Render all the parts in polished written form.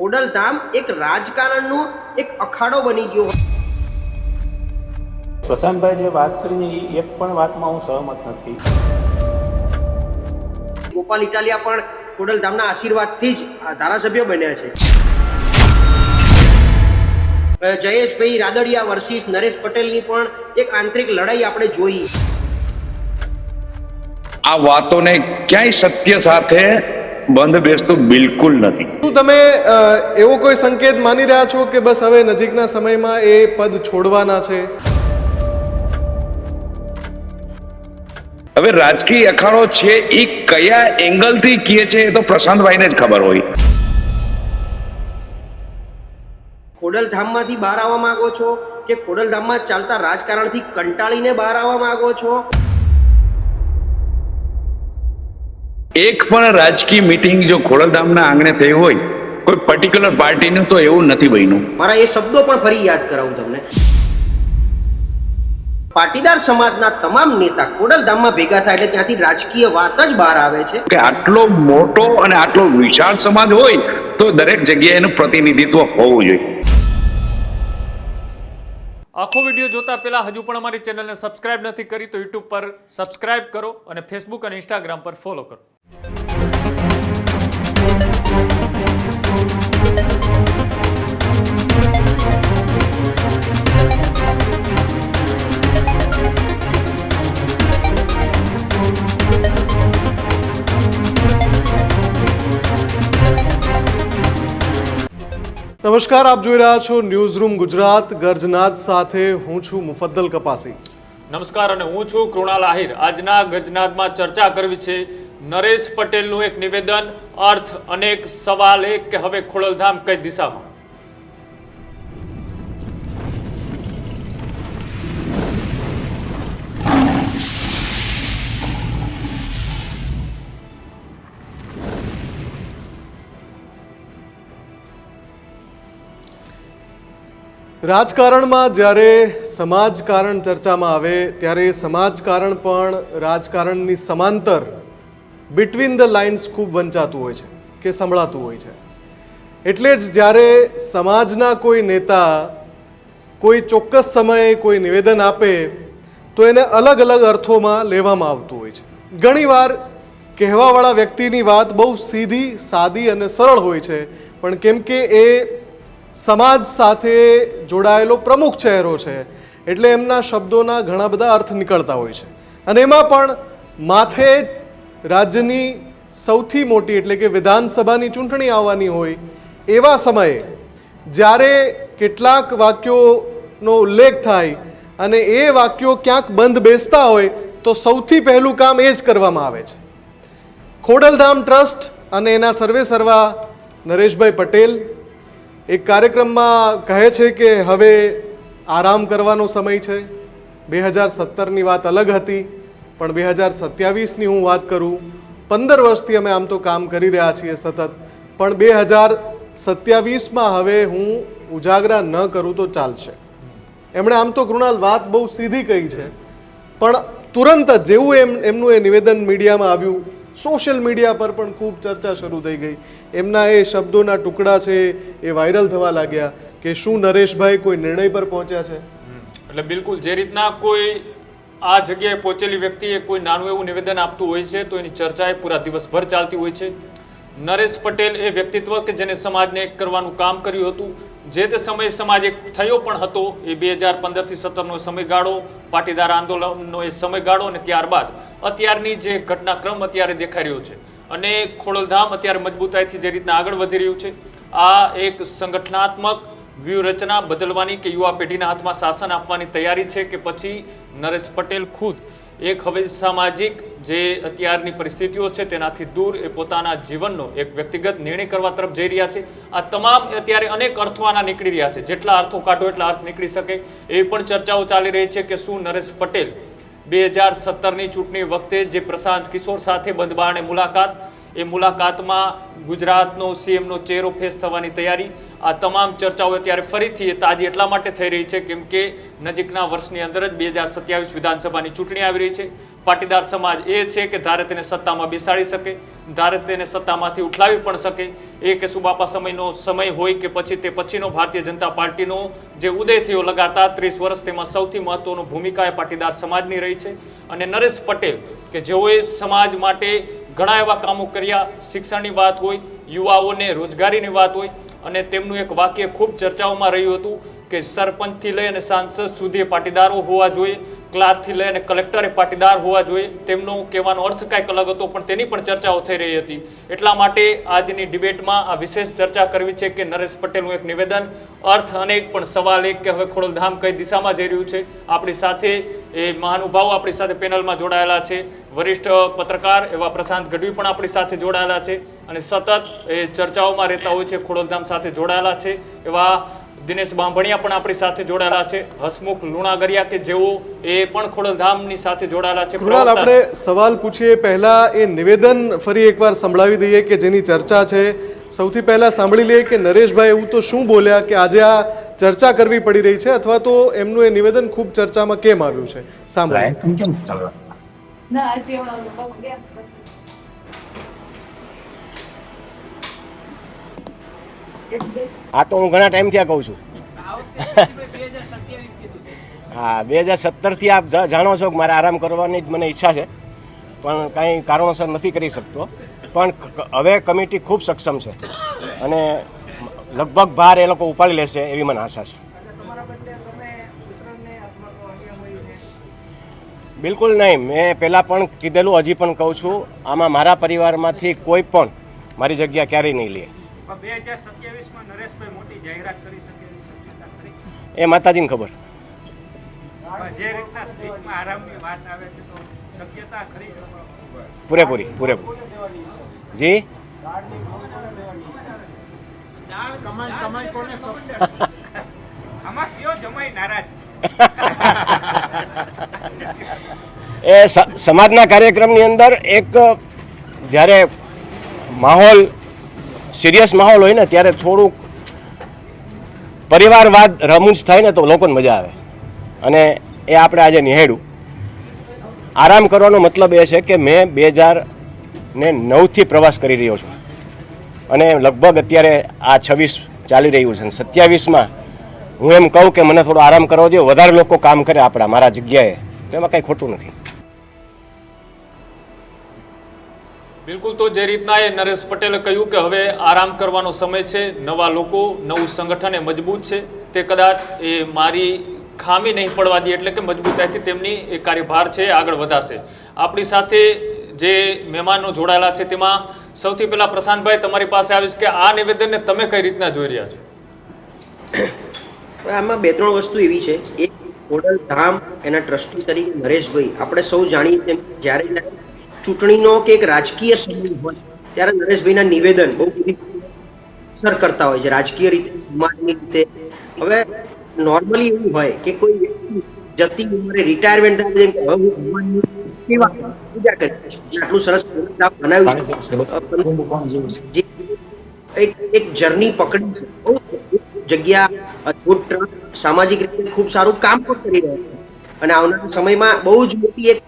ખોડલધામ એક રાજકારણનો એક અખાડો બની ગયો. પ્રશાંતભાઈ જે વાત કરીને એક પણ વાતમાં હું સહમત નથી. ગોપાલ ઇટાલિયા પણ ખોડલધામના આશીર્વાદથી જ ધારાસભ્ય બન્યા છે. જયેશભાઈ રાદડિયા વર્સિસ નરેશ પટેલની પણ એક આંતરિક લડાઈ આપણે જોઈ. આ વાતોને ક્યાંય સત્ય સાથે બંધ બેસતું બિલકુલ નથી. શું તમે એવો કોઈ સંકેત માની રહ્યા છો કે બસ હવે નજીકના સમયમાં એ પદ છોડવાના છે? હવે રાજકીય અખાડો છે એ કયા એંગલથી કહે છે એ તો પ્રશાંતભાઈને જ ખબર હોય. ખોડલધામમાંથી બહાર આવવા માંગો છો કે ખોડલધામમાં ચાલતા રાજકારણથી કંટાળીને બહાર આવવા માંગો છો? એક પણ રાજકીય મીટિંગ જો ખોડલધામના આંગણે થઈ હોય કોઈ પર્ટિક્યુલર પાર્ટીનું તો એવું નથી બન્યું. મારા એ શબ્દો પણ ફરી યાદ કરાવું તમને. પાટીદાર સમાજના તમામ નેતા ખોડલધામમાં ભેગા થાય એટલે ત્યાંથી રાજકીય વાત જ બહાર આવે છે કે આટલો મોટો અને આટલો વિશાળ સમાજ હોય તો દરેક જગ્યાએ એનું પ્રતિનિધિત્વ હોવું જોઈએ. આખો વિડીયો જોતા પહેલા હજુ પણ અમારી ચેનલને સબસ્ક્રાઇબ નથી કરી તો યુટ્યુબ પર સબસ્ક્રાઇબ કરો અને ફેસબુક અને ઇન્સ્ટાગ્રામ પર ફોલો કરો. નમસ્કાર, આપ જોઈ રહ્યા છો ન્યૂઝ રૂમ ગુજરાત. ગર્જનાદ સાથે હું છું મુફદ્દલ કપાસી. નમસ્કાર અને હું છું કૃણાલ આહિર. આજના ગજનાદમાં ચર્ચા કરવી છે નરેશ પટેલનું એક નિવેદન, અર્થ અનેક સવાલ એક કે હવે ખોડલધામ કઈ દિશામાં. રાજકારણમાં જ્યારે સમાજકારણ ચર્ચામાં આવે ત્યારે સમાજકારણ પણ રાજકારણની સમાંતર બિટવીન ધ લાઇન્સ ખૂબ વંચાતું હોય છે કે સંભળાતું હોય છે. એટલે જ જ્યારે સમાજના કોઈ નેતા કોઈ ચોક્કસ સમયે કોઈ નિવેદન આપે તો એને અલગ અલગ અર્થોમાં લેવામાં આવતું હોય છે. ઘણીવાર કહેવાવાળા વ્યક્તિની વાત બહુ સીધી, સાદી અને સરળ હોય છે, પણ કેમ કે એ સમાજ સાથે જોડાયેલો પ્રમુખ ચહેરો છે એટલે એમના શબ્દોના ઘણા બધા અર્થ નીકળતા હોય છે. અને એમાં પણ માથે રાજ્યની સૌથી મોટી એટલે કે વિધાનસભાની ચૂંટણી આવવાની હોય એવા સમયે જ્યારે કેટલાક વાક્યોનો ઉલ્લેખ થાય અને એ વાક્યો ક્યાંક બંધ બેસતા હોય તો સૌથી પહેલું કામ એ જ કરવામાં આવે છે. ખોડલધામ ટ્રસ્ટ અને એના સર્વેસર્વા નરેશભાઈ પટેલ એક કાર્યક્રમમાં કહે છે કે હવે આરામ કરવાનો સમય છે. 2017ની વાત અલગ હતી, પણ 2027ની હું વાત કરું, 15 વર્ષથી અમે આમ તો કામ કરી રહ્યા છીએ સતત, પણ 2027માં હવે હું ઉજાગરા ન કરું તો ચાલશે. એમણે આમ તો કૃણાલ વાત બહુ સીધી કહી છે, પણ તુરંત જ જેવું એમનું એ નિવેદન મીડિયામાં આવ્યું, સોશિયલ મીડિયા પર પણ ખૂબ ચર્ચા શરૂ થઈ ગઈ. એમના એ શબ્દોના ટુકડા છે એ વાયરલ થવા લાગ્યા કે શું નરેશભાઈ કોઈ નિર્ણય પર પહોંચ્યા છે? એટલે બિલકુલ જે રીતના કોઈ આ જગ્યાએ પહોંચેલી વ્યક્તિએ કોઈ નાનું એવું નિવેદન આપતું હોય છે તો એની ચર્ચા એ પૂરા દિવસભર ચાલતી હોય છે. નરેશ પટેલ એ વ્યક્તિત્વ કે જેને સમાજને એક કરવાનું કામ કર્યું હતું. જે તે સમયે સમાજ એક થયો પણ હતો. એ 2015થી 17નો સમયગાળો, પાટીદાર આંદોલનનો એ સમયગાળો અને ત્યારબાદ અત્યારની જે ઘટનાક્રમ અત્યારે દેખાઈ રહ્યો છે અને ખોડલધામ અત્યારે મજબૂતાઈથી જે રીતના આગળ વધી રહ્યું છે, આ એક સંગઠનાત્મક વ્યૂહરચના બદલવાની કે યુવા પેઢીના હાથમાં શાસન આપવાની તૈયારી છે કે પછી નરેશ પટેલ ખુદ એક હવે સામાજિક જે અત્યારની પરિસ્થિતિઓ છે તેનાથી દૂર એ પોતાના જીવનનો એક વ્યક્તિગત નિર્ણય કરવા તરફ જઈ રહ્યા છે. આ તમામ અત્યારે અનેક અર્થો આના નીકળી રહ્યા છે. જેટલા અર્થો કાઢો એટલા અર્થ નીકળી શકે એવી પણ ચર્ચાઓ ચાલી રહી છે કે શું નરેશ પટેલ 2017ની ચૂંટણી વખતે જે પ્રશાંત કિશોર સાથે બંધબારણે મુલાકાત, એ મુલાકાતમાં ગુજરાતનો સીએમનો ચહેરો ફેસ થવાની તૈયારી, આ તમામ ચર્ચાઓ અત્યારે ફરીથી તાજી એટલા માટે થઈ રહી છે કેમ કે નજીકના વર્ષની અંદર જ 2027 વિધાનસભાની ચૂંટણી આવી રહી છે. પાટીદાર સમાજ એ છે કે ધારે તેને સત્તામાં બેસાડી શકે, ધારે તેને સત્તામાંથી ઉઠલાવી પણ શકે. એ કેશુબાપા સમયનો સમય હોય કે પછી તે પછીનો ભારતીય જનતા પાર્ટીનો જે ઉદય થયો લગાતાર 30 વર્ષ, તેમાં સૌથી મહત્વની ભૂમિકા એ પાટીદાર સમાજની રહી છે. અને નરેશ પટેલ કે જેઓએ સમાજ માટે ઘણા એવા કામો કર્યા, શિક્ષણની વાત હોય, યુવાઓને રોજગારીની વાત હોય, અને તેમનું એક વાક્ય ખૂબ ચર્ચાઓમાં રહ્યું હતું કે સરપંચથી લઈ અને સાંસદ સુધી પાટીદારો હોવા જોઈએ, ક્લાર્કથી લઈ અને કલેક્ટરે પાટીદાર હોવા જોઈએ. તેમનો કહેવાનો અર્થ કાંઈક અલગ હતો, પણ તેની પણ ચર્ચાઓ થઈ રહી હતી. એટલા માટે આજની ડિબેટમાં આ વિશેષ ચર્ચા કરવી છે કે નરેશ પટેલનું એક નિવેદન, અર્થ અનેક, પણ સવાલ એક કે હવે ખોડલધામ કઈ દિશામાં જઈ રહ્યું છે. આપણી સાથે એ મહાનુભાવો આપણી સાથે પેનલમાં જોડાયેલા છે. વરિષ્ઠ પત્રકાર એવા પ્રશાંત ગઢવી પણ આપણી સાથે જોડાયેલા છે અને સતત એ ચર્ચાઓમાં રહેતા હોય છે, ખોડલધામ સાથે જોડાયેલા છે એવા દિનેશ બાંભણિયા પણ આપણી સાથે જોડાયેલા છે, હસમુખ લુણાગરિયા કે જેઓ એ પણ ખોડલધામની સાથે જોડાયેલા છે. કૃણાલ, આપણે સવાલ પૂછીએ પહેલા એ નિવેદન ફરી એકવાર સંભળાવી દઈએ કે જેની ચર્ચા છે. સૌથી પહેલા સાંભળી લઈએ કે નરેશભાઈ એવું તો શું બોલ્યા કે આજે આ ચર્ચા કરવી પડી રહી છે, અથવા તો એમનું એ નિવેદન ખૂબ ચર્ચામાં કેમ આવ્યું છે? સાંભળો. આ તો હું ઘણા ટાઈમથી આ કહું છું. હા, 2017થી આપ જાણો છો કે મારે આરામ કરવાની જ મને ઈચ્છા છે, પણ કાંઈ કારણોસર નથી કરી શકતો. પણ હવે કમિટી ખૂબ સક્ષમ છે અને લગભગ ભાર એ લોકો ઉપાડી લેશે એવી મને આશા છે. બિલકુલ નહીં. મેં પહેલાં પણ કીધેલું, હજી પણ કહું છું, આમાં મારા પરિવારમાંથી કોઈ પણ મારી જગ્યા ક્યારેય નહીં લે. 2027માં નરેશભાઈ મોટી જાહેરાત કરી શકે એ માતાજીને ખબર. જે રીતના સ્ટેટમાં આરામની વાત આવે છે તો શક્યતા ખરી? પૂરેપૂરી. જી આમાં કયો જમાઈ નારાજ? એ સમાજના કાર્યક્રમની અંદર એક જ્યારે માહોલ સિરિયસ માહોલ હોય ને ત્યારે થોડુંક પરિવારવાદ રમૂજ થાય ને તો લોકોને મજા આવે, અને એ આપણે આજે નિહાળ્યું. આરામ કરવાનો મતલબ એ છે કે મેં 2009થી પ્રવાસ કરી રહ્યો છું અને લગભગ અત્યારે આ 26 ચાલી રહ્યું છે. 27માં હું એમ કહું કે મને થોડો આરામ કરવો જોઈએ, વધારે લોકો કામ કરે આપણા મારા જગ્યાએ, તો એમાં કંઈ ખોટું નથી. બિલકુલ. તો જે રીતના એ નરેશ પટેલે કહ્યું કે હવે આરામ કરવાનો સમય છે, નવા લોકો, નવું સંગઠન એ મજબૂત છે, તે કદાચ એ મારી ખામી નહીં પડવા દે, એટલે કે મજબૂતાઈથી તેમની એ કાર્યભાર છે આગળ વધારશે. આપણી સાથે જે મહેમાનો જોડાયેલા છે તેમાં સૌથી પહેલા પ્રશાંતભાઈ તમારી પાસે આવીશ કે આ નિવેદનને તમે કઈ રીતના જોઈ રહ્યા છો? આમાં 2-3 વસ્તુ એવી છે. એક, ખોડલધામ એના ટ્રસ્ટી તરીકે નરેશભાઈ, આપણે સૌ જાણીએ છીએ જ્યારે ચૂંટણીનો કે એક રાજકીય સમય હોય ત્યારે નરેશભાઈના નિવેદન બહુ બધી અસર કરતા હોય છે રાજકીય રીતે, સમાજની રીતે. હવે નોર્મલી એવું હોય કે કોઈ વ્યક્તિ જતી ઉંમરે રિટાયરમેન્ટ થાય, જેમ કે હવે હું ભગવાનની સેવા પૂજા કરી આટલું સરસ બનાવ્યું છે, એક જર્ની પકડી છે, બહુ જગ્યા, અદભુત ટ્રસ્ટ, સામાજિક રીતે ખૂબ સારું કામ પણ કરી રહ્યા છે. અને આવનારા સમયમાં બહુ જ મોટી એક,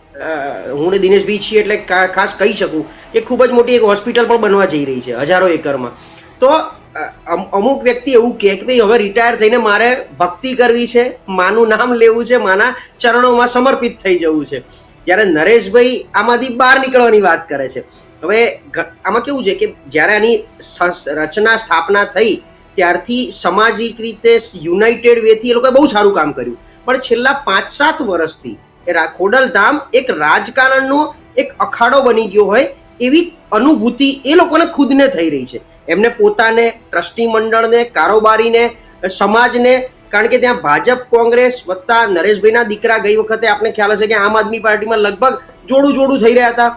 હું ને દિનેશભાઈ છીએ એટલે ખાસ કહી શકું કે ખૂબ જ મોટી એક હોસ્પિટલ પણ બનવા જઈ રહી છે 1000 એકરમાં. તો અમુક વ્યક્તિ એવું કહે કે ભાઈ હવે રિટાયર થઈને મારે ભક્તિ કરવી છે, માનું નામ લેવું છે, માના ચરણોમાં સમર્પિત થઈ જવું છે, ત્યારે નરેશભાઈ આમાંથી બહાર નીકળવાની વાત કરે છે. હવે આમાં કેવું છે કે જ્યારે આની રચના સ્થાપના થઈ ત્યારથી સામાજિક રીતે યુનાઇટેડ વેથી એ લોકોએ બહુ સારું કામ કર્યું, પણ છેલ્લા 5-7 વર્ષથી ખોડલધામ એક રાજકારણનો એક અખાડો બની ગયો હોય એવી અનુભૂતિ એ લોકોને ખુદને થઈ રહી છે. એમને પોતાને, ટ્રસ્ટી મંડળને, કારોબારીને, સમાજને, કારણ કે ત્યાં ભાજપ, કોંગ્રેસ વત્તા નરેશભાઈના દીકરા ગઈ વખતે આપણે ખ્યાલ હશે કે આમ આદમી પાર્ટીમાં લગભગ જોડું થઈ રહ્યા હતા.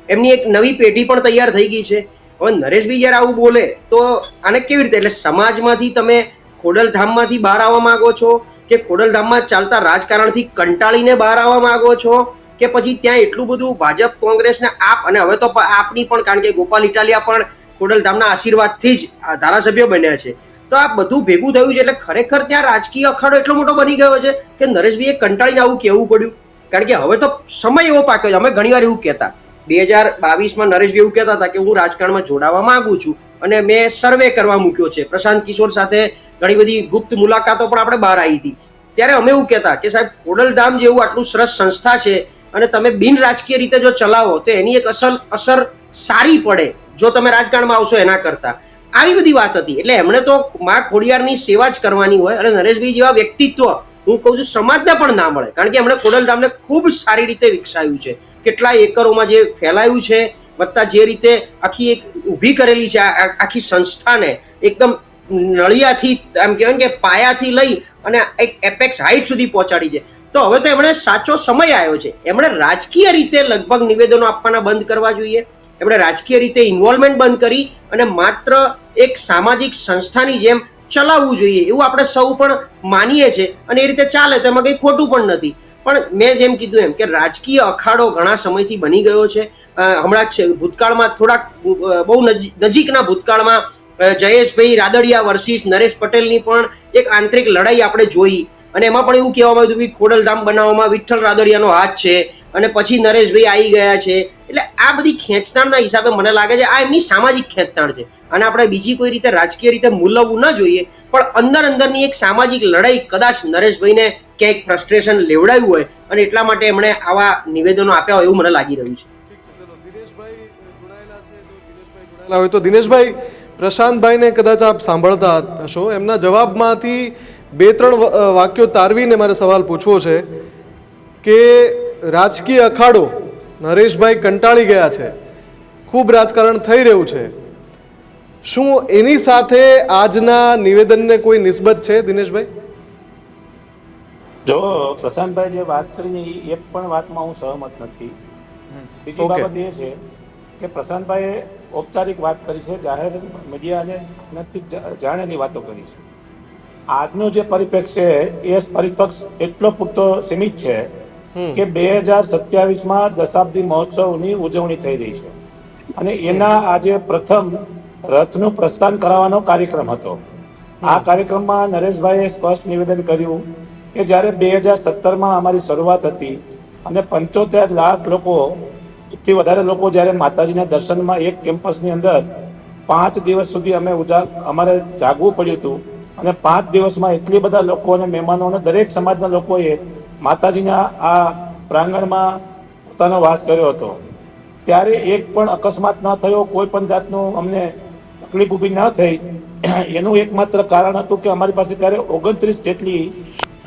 એમની એક નવી પેઢી પણ તૈયાર થઈ ગઈ છે. હવે નરેશભાઈ જ્યારે આવું બોલે તો આને કેવી રીતે, એટલે સમાજમાંથી તમે ખોડલધામમાંથી બહાર આવવા માંગો છો કે ખોડલધામમાં ચાલતા રાજકારણથી કંટાળીને બહાર આવવા માંગો છો કે પછી ત્યાં એટલું બધું ભાજપ, કોંગ્રેસને આપ, અને હવે તો આપની પણ, કારણ કે ગોપાલ ઇટાલિયા પણ ખોડલધામના આશીર્વાદથી જ ધારાસભ્ય બન્યા છે. તો આ બધું ભેગું થયું છે એટલે ખરેખર ત્યાં રાજકીય અખાડો એટલો મોટો બની ગયો છે કે નરેશભાઈએ કંટાળીને આવું કહેવું પડ્યું. કારણ કે હવે તો સમય એવો પાક્યો છે. અમે ઘણીવાર એવું કહેતા 2022માં નરેશભાઈ એવું કહેતા હતા કે હું રાજકારણમાં જોડાવા માંગુ છું અને મેં સર્વે કરવા મૂક્યો છે. પ્રશાંત કિશોર સાથે ઘણી બધી ગુપ્ત મુલાકાતો પણ આપણે બહાર આવી હતી. ત્યારે અમે એવું કહેતા કે સાહેબ ખોડલધામ જેવું આટલું સરસ સંસ્થા છે અને તમે બિન રાજકીય રીતે જો ચલાવો તો એની એક અસર સારી પડે જો તમે રાજકારણમાં આવશો એના કરતા. આવી બધી વાત હતી. એટલે એમણે તો માં ખોડિયારની સેવા જ કરવાની હોય અને નરેશભાઈ જેવા વ્યક્તિત્વ હું કહું છું સમાજને પણ ના મળે, કારણ કે એમણે ખોડલધામને ખૂબ સારી રીતે વિકસાવ્યું છે. કેટલા એકરોમાં જે ફેલાયું છે વત્તા જે રીતે આખી એક ઊભી કરેલી છે આખી સંસ્થાને એકદમ નળિયાથી એમ કહેવાય કે પાયાથી લઈ અને એક એપેક્સ હાઇટ સુધી પહોંચાડી છે. તો હવે તો એમણે સાચો સમય આવ્યો છે. એમણે રાજકીય રીતે લગભગ નિવેદનો આપવાના બંધ કરવા જોઈએ. એમણે રાજકીય રીતે ઇન્વોલ્વમેન્ટ બંધ કરી અને માત્ર એક સામાજિક સંસ્થાની જેમ ચલાવવું જોઈએ એવું આપણે સૌ પણ માનીએ છીએ અને એ રીતે ચાલે તો એમાં કંઈ ખોટું પણ નથી. પણ મેં જેમ કીધું એમ કે રાજકીય અખાડો ઘણા સમયથી બની ગયો છે. હમણાં ભૂતકાળમાં થોડાક બહુ નજીકના ભૂતકાળમાં જયેશભાઈ રાદડિયા વર્સિસ નરેશ પટેલની પણ એક આંતરિક લડાઈ આપણે જોઈ અને એમાં પણ એવું કહેવામાં આવ્યું કે ખોડલધામ બનાવવામાં વિઠ્ઠલ રાદડિયાનો હાથ છે અને પછી નરેશભાઈ આવી ગયા છે. એટલે આ બધી ખેંચતાણના હિસાબે મને લાગે છે આ એમની સામાજિક ખેંચતાણ છે અને આપણે બીજી કોઈ રીતે રાજકીય રીતે મૂલવવું ન જોઈએ. પણ અંદરની એક સામાજિક લડાઈ કદાચ નરેશભાઈને ક્યાંક ફ્રસ્ટ્રેશન લેવડાવ્યું હોય અને એટલા માટે એમણે આવા નિવેદનો આપ્યા હોય એવું મને લાગી રહ્યું છે. દિનેશભાઈ જોડાયેલા છે, જો દિનેશભાઈ જોડાયેલા હોય તો દિનેશભાઈ, પ્રશાંતભાઈને કદાચ આપ સાંભળતા હશો, એમના જવાબમાંથી 2-3 વાક્યો તારવીને મારે સવાલ પૂછવો છે કે રાજકીય અખાડો નરેશભાઈ કંટાળી ગયા છે, ખૂબ રાજકારણ થઈ રહ્યું છે, શું એની સાથે આજના નિવેદનને કોઈ નિસ્બત છે દિનેશભાઈ? જો પ્રશાંતભાઈ જે વાત કરીને એ પણ વાતમાં હું સહમત નથી. બીજી બાબત એ છે કે પ્રશાંતભાઈએ ઔપચારિક વાત કરી છે, જાહેર મીડિયાને નથી જાણેની વાતો કરી છે. આજનો જે પરિપ્રેક્ષ છે એ પરિપક્ષ એટલો પૂરતો સીમિત છે કે 2027માં દશાબ્દી મહોત્સવની ઉજવણી થઈ રહી છે અને એના આજે પ્રથમ રથનું પ્રસ્થાન કરાવવાનો કાર્યક્રમ હતો. આ કાર્યક્રમમાં નરેશભાઈએ સ્પષ્ટ નિવેદન કર્યું કે જ્યારે 2017માં અમારી શરૂઆત હતી અને 75 લાખ લોકોથી વધારે લોકો જ્યારે માતાજીના દર્શનમાં એક કેમ્પસની અંદર 5 દિવસ સુધી અમારે જાગવું પડ્યું હતું અને 5 દિવસમાં એટલી બધા લોકો અને મહેમાનો અને દરેક સમાજના લોકોએ માતાજીના આ પ્રાંગણમાં પોતાનો વાસ કર્યો હતો. ત્યારે એક પણ અકસ્માત ન થયો, કોઈ પણ જાતનું અમને તકલીફ ઊભી ન થઈ. એનું એકમાત્ર કારણ હતું કે અમારી પાસે ત્યારે 29 જેટલી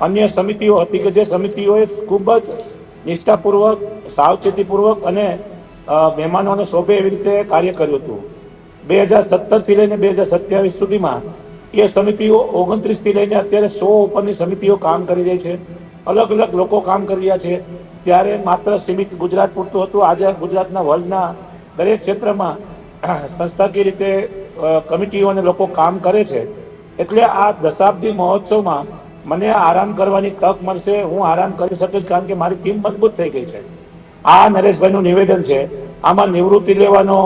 અન્ય સમિતિઓ હતી કે જે સમિતિઓએ ખૂબ જ નિષ્ઠાપૂર્વક, સાવચેતીપૂર્વક અને મહેમાનોને શોભે એવી રીતે કાર્ય કર્યું હતું. 2017થી લઈને 2027 સુધીમાં એ સમિતિઓ 29થી લઈને અત્યારે 100 ઉપરની સમિતિઓ કામ કરી રહી છે. અલગ અલગ લોકો કામ કરી રહ્યા છે. ત્યારે માત્ર સીમિત ગુજરાત પૂરતું હતું. આજે ગુજરાતના વર્લ્ડના દરેક ક્ષેત્રમાં સંસ્થાકીય રીતે કમિટીઓ અને લોકો કામ કરે છે. એટલે આ દશાબ્દી મહોત્સવમાં મને આરામ કરવાની તક મળશે, હું આરામ કરી શકીશ કારણ કે મારી ટીમ મજબૂત થઈ ગઈ છે. આ નરેશભાઈનું નિવેદન છે. આમાં નિવૃત્તિ લેવાનો,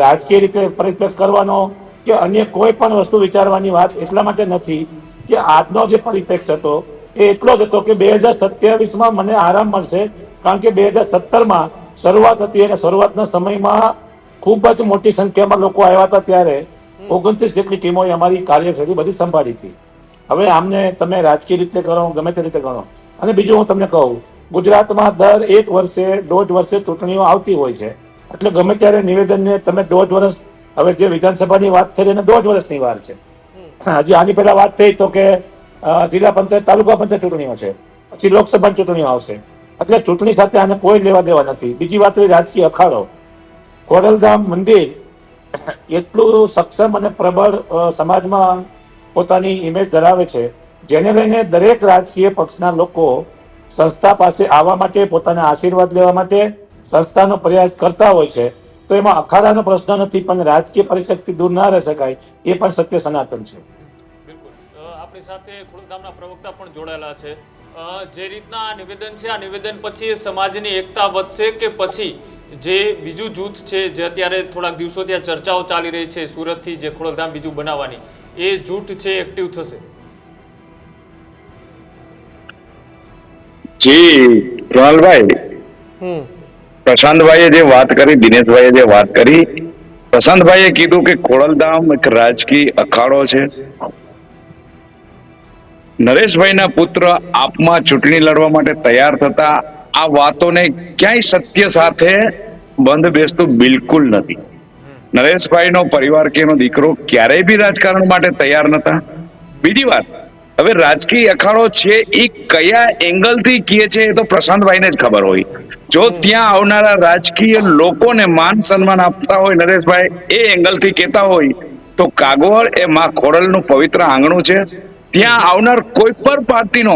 રાજકીય રીતે પરિપ્રેક્ષ કરવાનો કે અન્ય કોઈ પણ વસ્તુ વિચારવાની વાત એટલા માટે નથી કે આજનો જે પરિપ્રેક્ષ હતો એ એટલો જ હતો કે 2027માં મને આરામ મળશે કારણ કે 2017માં શરૂઆત હતી અને શરૂઆતના સમયમાં ખૂબ જ મોટી સંખ્યામાં લોકો આવ્યા હતા. ત્યારે 29 જેટલી ટીમોએ અમારી કાર્યશૈલી બધી સંભાળી હતી. હવે આમને તમે રાજકીય રીતે ગણો, ગમે તે રીતે ગણો. અને બીજું હું તમને કહું, ગુજરાતમાં દર 1 વર્ષે 1.5 વર્ષે ચૂંટણીઓ આવતી હોય છે. એટલે ગમે ત્યારે નિવેદનને તમે 1.5 વર્ષ, હવે જે વિધાનસભાની વાત થઈ એને 1.5 વર્ષની વાર છે. હજી આની પહેલા વાત થઈ તો કે જિલ્લા પંચાયત, તાલુકા પંચાયત ચૂંટણીઓ છે, પછી લોકસભાની ચૂંટણીઓ આવશે. એટલે ચૂંટણી સાથે આને કોઈ લેવા દેવા નથી. બીજી વાત રહી રાજકીય અખાડો. ખોડલધામ મંદિર એટલું સક્ષમ અને પ્રબળ સમાજમાં પોતાની ઇમેજ ધરાવે છે, જેને લઈને દરેક રાજકીય પક્ષના લોકો સંસ્થા પાસે આવવા માટે, પોતાના આશીર્વાદ લેવા માટે સંસ્થાનો પ્રયાસ કરતા હોય છે. તો એમાં અખાડાનો પ્રશ્ન નથી, પણ રાજકીય પરિષદથી દૂર ના રહી શકાય એ પણ સત્ય સનાતન છે. બિલકુલ. આપણી સાથે ખોડલધામના પ્રવક્તા પણ જોડાયેલા છે. જે રીતના આ નિવેદન છે, આ નિવેદન પછી સમાજની એકતા વધશે કે પછી જે બીજું જૂથ છે જે અત્યારે થોડાક દિવસોથી આ ચર્ચાઓ ચાલી રહી છે સુરતથી જે ખોડલધામ બીજું બનાવવાની, એ જૂથ છે એક્ટિવ થશે? જે કૃણાલભાઈ, હમ પ્રશાંતભાઈએ જે વાત કરી, દિનેશભાઈએ જે વાત કરી, પ્રશાંતભાઈએ કીધું કે ખોડલધામ એક રાજકીય અખાડો છે. નરેશભાઈના પુત્ર આપમાં ચૂંટણી લડવા માટે તૈયાર થતા આ વાતોને ક્યાંય સત્ય સાથે બંધ બેસતું બિલકુલ નથી. નરેશભાઈનો પરિવાર કે એનો દીકરો ક્યારેય બી રાજકારણ માટે તૈયાર નતા. બીજી વાત, હવે રાજકીય અખાડો છે એ કયા એંગલથી કહે છે એ તો પ્રશાંતભાઈને જ ખબર હોય. જો ત્યાં આવનારા રાજકીય લોકોને માન સન્માન આપતા હોય નરેશભાઈ એ એંગલથી કહેતા હોય તો કાગવડ એ માં ખોડલનું પવિત્ર આંગણું છે. ત્યાં આવનાર કોઈ પણ પાર્ટીનો,